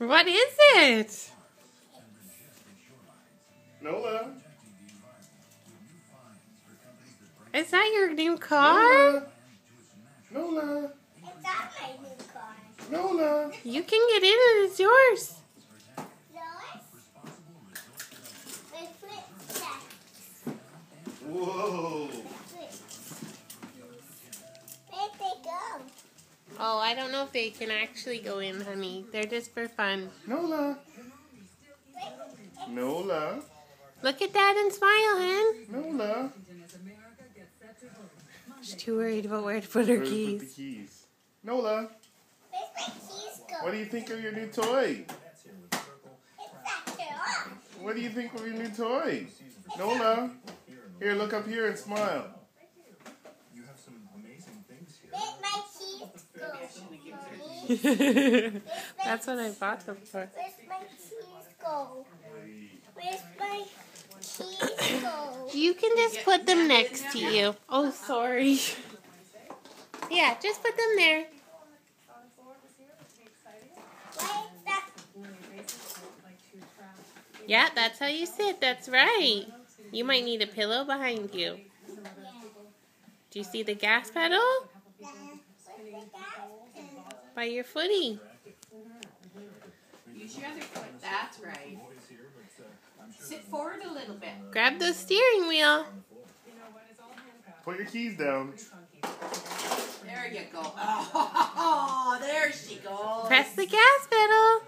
What is it? Nola. Is that your new car? Nola. It's not my new car. Nola. You can get in and it's yours. Yours? With footsteps. Whoa. Where'd they go? Oh, I don't know if they can actually go in, honey. They're just for fun. Nola. Nola. Look at Dad and smile, hen. Nola. She's too worried about where to put her Where to put the keys. keys? Nola. Where's my keys go? What do you think of your new toy? It's not off. What do you think of your new toy? Nola. Here, look up here and smile. Where'd my keys go? That's what I bought them for. Where's my keys go? Where's my keys go? You can just put them next to you. Oh, sorry. Yeah, just put them there. Where's that? Yeah, that's how you sit. That's right. You might need a pillow behind you. Do you see the gas pedal? By your footy. Use your other foot. That's right. Sit forward a little bit. Grab the steering wheel. Put your keys down. There you go. Oh, there she goes. Press the gas pedal.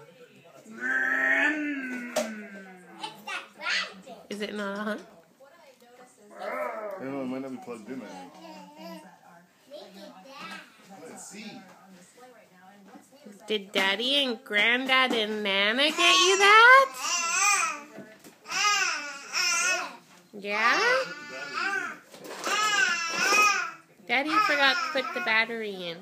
It's that grinding. Is it not on? I don't know, it might not be plugged in, I think. Maybe that. Let's see. Did Daddy and Granddad and Nana get you that? Yeah? Daddy forgot to put the battery in.